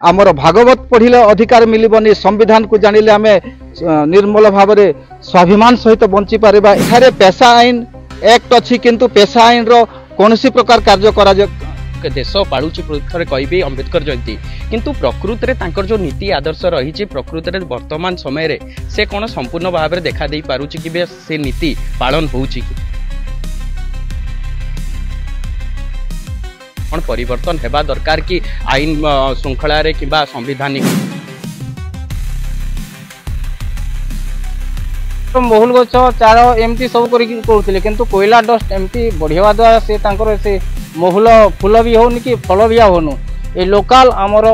आमर भागवत पढ़िले अधिकार मिलबनी संविधान को जानिले आमे निर्मल भाव में स्वाभिमान सहित बंची पारिबा। एठारे पेशा आईन एक्ट अच्छी किंतु पेशा आईन रो कोनसी प्रकार कार्य करा देश पाड़ुची थे कहि अंबेडकर जयंती किंतु प्रकृत रे तांकर जो नीति आदर्श रही प्रकृत रे वर्तमान समय रे से कौन संपूर्ण भाव में देखा दे पारुची कि से नीति पालन होउची कि कौन परिवर्तन हेबा दरकार कि आईन श्रृंखला रे किबा संवैधानिक महुल गछ चार एमती सब करुले किंतु कोयला डस्ट एमती बढ़िया द्वारा से महुल फूल भी होनी कि फल भी होनु ए लोकल आमर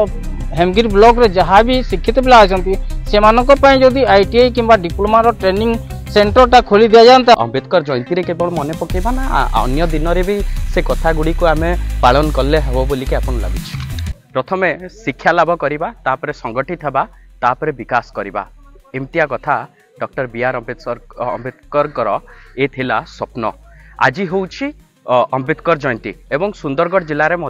हेमगिर ब्लॉक रे जहाँ भी शिक्षित पिला अच्छा जदि ITI कि डिप्लोमा ट्रेनिंग सेंटरटा खोली दि जाता। अंबेडकर जयंती रे केवल मन पकेबा ना अन्य दिन रे भी से कथा गुड़ी को आमे पालन कले हबो बोली के आपन लागुछि। प्रथमे शिक्षा लाभ करिबा तापरे संगठित हबा तापरे विकास करिबा एमतिया कथा डॉक्टर BR अंबेडकर ए थिला स्वप्न। आज होउछि अंबेडकर जयंती एवं सुंदरगढ़ जिले में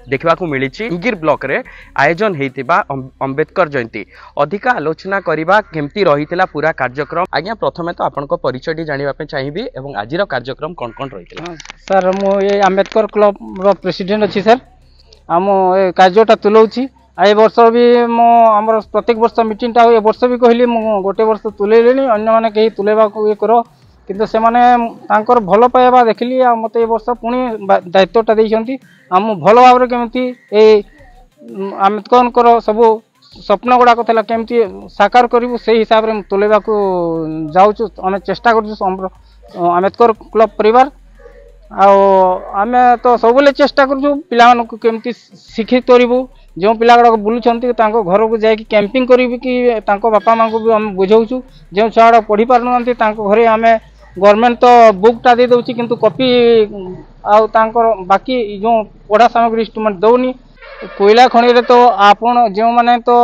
देखा मिली हिंगिर ब्लॉक रे आयोजन होता अंबेडकर जयंती अधिका आलोचना करवा केमती रही पूरा कार्यक्रम। आज्ञा प्रथमे तो आपन परिचय जानापी चाहिए एवं आज कार्यक्रम कौन कौन रही। सर मुझे अंबेडकर क्लब रो प्रेसिडेंट अच्छी सर आम कार्यटा तुलाऊँगी ए वर्ष भी आम प्रत्येक वर्ष मीटिंगटा ए वर्ष भी कहली गोटे वर्ष तुलेली अन्य मैंने कहीं तुलेबा ये कर किंतु से माने तांकर भल पाइबा देखली मत ए वर्ष पुणी दायित्वटा देइछंती आम भल भाव केमती ए आम्बेडकर सब स्वप्न गुड़ाक था केमती साकार करूँ से हिसाब से तुलेबा जाऊँ आम चेष्टा कर अंबेडकर क्लब परिवार आम तो सब चेष्टा करूँ पिला केमती शिक्षित करूँ जो पिला गुड़ाक बुलूँ घर को जाकि कैंपिंग करी कि बापा माँ को भी आम बुझाऊँ जो छुआ पढ़ी पार घरे आम गवर्नमेंट तो बुकटा दे दूची किंतु कॉपी आउर बाकी जो पढ़ा सामग्री इंस्ट्रूमेंट दौनी कोयला खनि रे तो आपण जो माने तो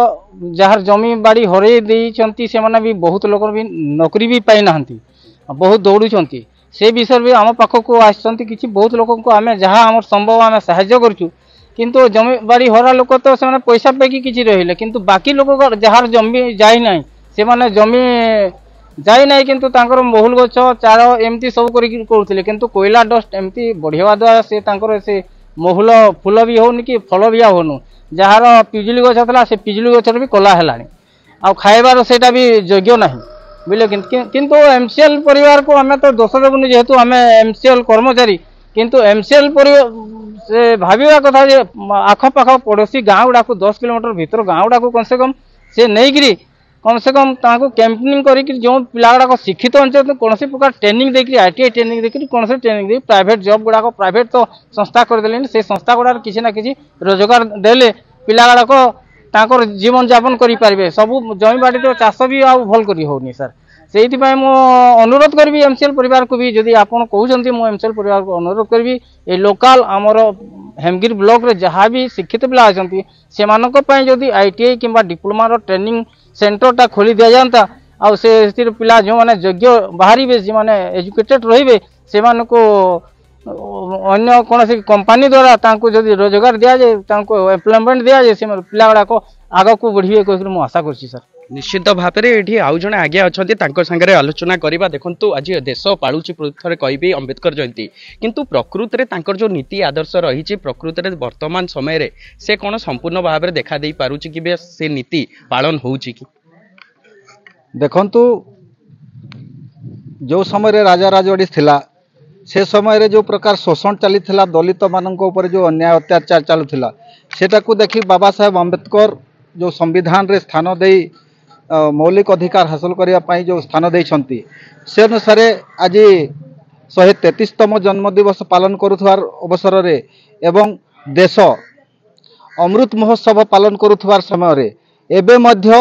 जार जमी बाड़ी हरे देइचंती से माने भी बहुत लोक भी नौकरी भी पाई नाहंती बहुत दौड़ुचंती से विषय भी आम पाख को आसचंती किछि बहुत लोक को आमे जहाँ आम संभव आम साहाय्य करछु किंतु जमी बाड़ी हरा लोक तो से माने पैसा पैकी किछि रहिले किंतु बाकी लोक जार जमी जाई नाही से माने जमी जाई ना किंतु तांकर महुल गछ चार एमती सब करुले किंतु कोयला डस्ट एमती बढ़िया द्वारा से महुल फूल भी होनी कि फल भी होनु जार पिजुली गछ था से पिजुली गछर भी कला है आ खाइबार सेटा भी योग्य ना बुझे किंतु MCL परिवार को आम तो दोष देवनी जेहेतु आम MCL कर्मचारी किंतु MCL से भाविया कथा आखपाख पड़ोसी गाँव गुड़ा 10 किलोमीटर भीतर गाँव गुड़ा कम से कम से नहीं कम से कम कैंपेनिंग करके जो पिला गुड़ाक शिक्षित अंचल कौन प्रकार ट्रेनिंग देकर ITI ट्रेनिंग देकर कौन ट्रेनिंग दे प्राइवेट जॉब गुड़ाक प्राइवेट तो संस्था करदे से संस्था गुड़ाक किसी ना कि रोजगार देले पिला गुड़ाक जीवन यापन करें सब जमी बाड़ी तो चाष भी आ भल कर होनी सर से अनुरोध करी MCL परिवार को भी जदि आप कहते MCL परिवार को अनुरोध करी ए लोकल आमर हेमगिर ब्लॉक रे जहाँ भी शिक्षित पिला अच्छा जदि ITI कि डिप्लोमा ट्रेनिंग सेंटरटा खोली दि जाता आ से पिला जो मैंने योग्य बाहरी जो मैंने एजुकेटेड रही से अन्य कौन कंपनी द्वारा जदि रोजगार दि जाए एम्प्लॉयमेंट दि जाए से पिला गुड़ाक आग को बढ़िए कह आशा कर सर निश्चित भाव में ये आउ जड़े आगे अच्छा सागर आलोचना करवा। देखो आज देश पाड़ुची थे कहि अंबेडकर जयंती किंतु प्रकृत रे तांकर जो नीति आदर्श रही प्रकृत रे वर्तमान समय रे से कौन संपूर्ण भाव में देखा दे पारुची कि से नीति पालन होउची कि देखंतु जो समय राजा राजवाड़ी थिला से समय रे जो प्रकार शोषण चली दलित मानक ऊपर जो अन्याय अत्याचार चलुला सेटा को देखी बाबा साहेब अंबेडकर जो संविधान रे स्थान दे मौलिक अधिकार हासिल करने जो स्थान देइछंती से अनुसार आज 133तम जन्मदिवस पालन करुथवार अवसर रे एवं देश अमृत महोत्सव पालन करुथवार समय रे एबे मध्य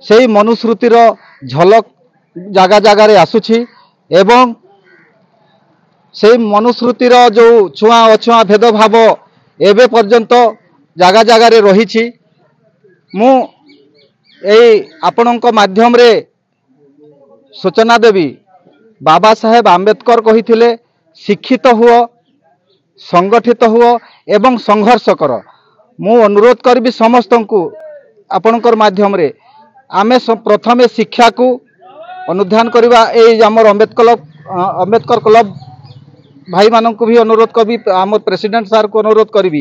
सेही मनुस्मृतिर झलक जगह जगह रे आसुछि एवं से मनुस्मृतिर जो छुआ अछुआ भेदभाव एबे पर्यंत जगह जगह रे रही मु आपणक माध्यम रे सूचना देवी बाबा साहेब आंबेडकर कही शिक्षित हुओ संगठित हुओ एवं संघर्ष कर मु अनुरोध करी समस्त को आपणकर माध्यम रे आमे प्रथमे शिक्षा को अनुध्यान करवा आमर अंबेडकर क्लब भाई मानक भी अनुरोध करी आम प्रेसिडेंट सार को अनुरोध करी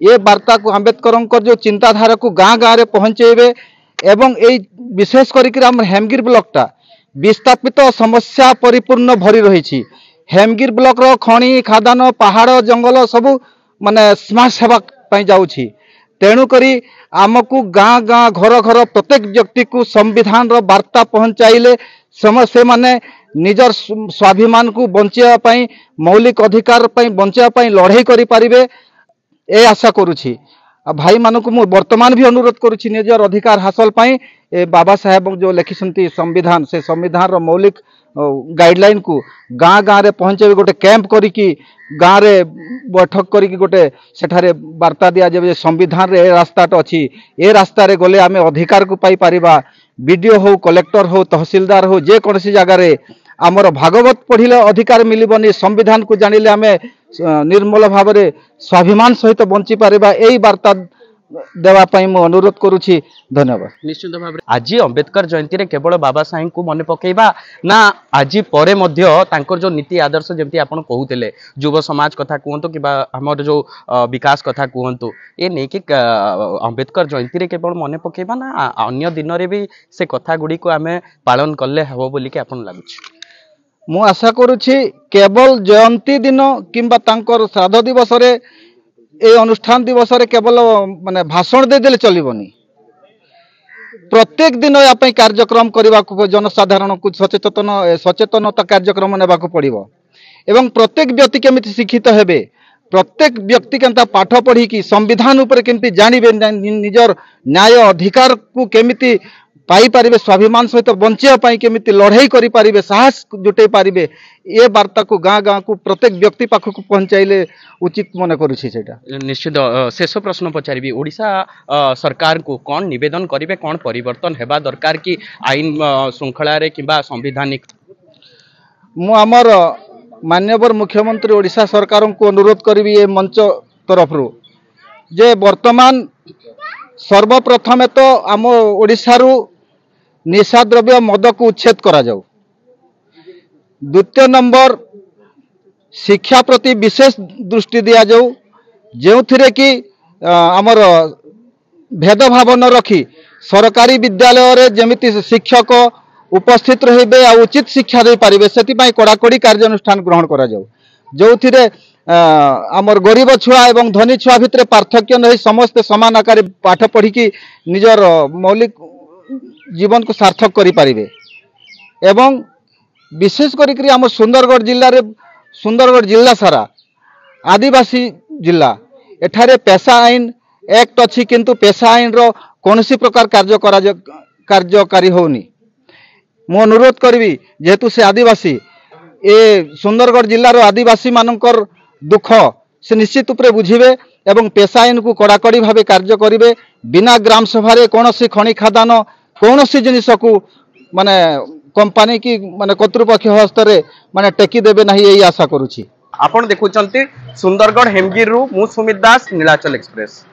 ये वार्ता को आंबेडकर जो चिंताधारा को गाँ गाँव में पहुँचेबे एवं ये विशेष करके हेमगिर ब्लॉकटा विस्थापित समस्या परिपूर्ण भरी रही। हेमगिर ब्लॉक रो खणी खादान पहाड़ जंगल सबू माने स्मार्ट सेवा जाऊँगी तेणु करी आमको गाँ गाँ घर घर प्रत्येक व्यक्ति को संविधान रो वार्ता पहुँचाइले से माने निजर स्वाभिमान को बचाई मौलिक अधिकार बचाई लड़ाई करि पारिबे ए आशा करुछि। भाई मानक मु वर्तमान भी अनुरोध करुछि निजर अधिकार हासिल पाई बाबा साहेब जो लिखिसंती संविधान से संविधान रो मौलिक गाइडलाइन को गाँ गाँव रे पहुँचे गोटे कैंप करिकी गाँव रे बैठक करिकी गोटे सेठारे वार्ता दिया जे संविधान रे रास्ताटा अच्छी ए रास्ता रे गले आमे अधिकार को पाई पारिबा बीडीओ हो कलेक्टर हो तहसीलदार हो जे कौन सी जगार आमर भागवत पढ़िले अधिकार मिलबनी संविधान को जानिले आमे निर्मल भाव में स्वाभिमान सहित बंची पारिबा एई वार्ता देवाई मु अनुरोध करुछि। धन्यवाद। निश्चित भाव आज अंबेडकर जयंती रे केवल बाबा साहेब को मन पकेबा ना आज परे मध्य तांकर जो नीति आदर्श जमती आपण कहूतिले युव समाज कथा कहंतु कि हमर जो विकास कथा कहंतु ए नै कि अंबेडकर जयंती रे केवल मन पकेबा ना अन्य दिन रे भी से कथा गुडी को आमे पालन करले हबो बोली कि आपण लागुछि। मु आशा करुछि केवल जयंती दिन किंबा तांकर श्राद्ध दिवस रे ए अनुष्ठान दिवस रे केवल माने भाषण दे देले चलिबनी प्रत्येक दिन या कार्यक्रम करने को जनसाधारण को सचेतनता कार्यक्रम नेबा को पड़िबो एवं प्रत्येक व्यक्ति केमिति शिक्षित हेबे प्रत्येक व्यक्ति केनता पाठ पढ़ी कि संविधान उपर केमिति जानिबे निजर न्याय अधिकार को केमिति पाई पारिबे स्वाभिमान सहित बंचिया पाई केमिति लड़ाई करि पारिबे साहस जुटे पारिबे ये वार्ता को गाँ गाँ को प्रत्येक व्यक्ति पाख को पहुँचाइले उचित मन करुछि। सेटा निश्चित शेष प्रश्न पचारि ओडिशा सरकार को कौन निवेदन करिवे कौन परिवर्तन हेबा दरकार कि आईन श्रृंखला रे किबा संवैधानिक मु आमर माननीय मुख्यमंत्री ओडिशा सरकार को अनुरोध करी ये मंच तरफ जे वर्तमान सर्वप्रथमे तो आम ओडिशारू निशा द्रव्य मद को उच्छेद करा जाऊ। द्वितीय नंबर शिक्षा प्रति विशेष दृष्टि दिया जाऊ जो थिरे कि आमर भेदभाव न रखी सरकारी विद्यालय रे जेमिति शिक्षक उपस्थित रहिबे आ उचित शिक्षा दे पारिबे सेति कड़ाकड़ी कार्यानुष्ठान ग्रहण करा जाऊ जो थिरे आमर गरीब छुआ एवं धनी छुआ भितर पार्थक्य नहीं समस्त समान आकार पाठ पढ़ी की निजर मौलिक जीवन को सार्थक करि पारिबे एवं विशेष करी आम सुंदरगढ़ जिल्ला रे सुंदरगढ़ जिल्ला सारा आदिवासी जिल्ला एठारे पेशा आईन एक्ट अच्छी किंतु पेशा आईन रो कौनसी प्रकार कार्यकारी होनी मु अनुरोध करी जेहेतु से आदिवासी ए सुंदरगढ़ जिल्ला रो आदिवासी मानकर दुख से निश्चित रूप बुझे एवं पेशा आईन को कड़ाकड़ी भाव कार्य करेंगे बिना ग्राम सभा कौन सी खनि खादान कौन सी जिनिस को माने कंपनी की माने कर्तृपक्ष हस्तर माने टेकी देवे ना यही आशा करुछि। आपण देखुचंती सुंदरगढ़ हेमगिर रु मु सुमित दास नीलाचल एक्सप्रेस।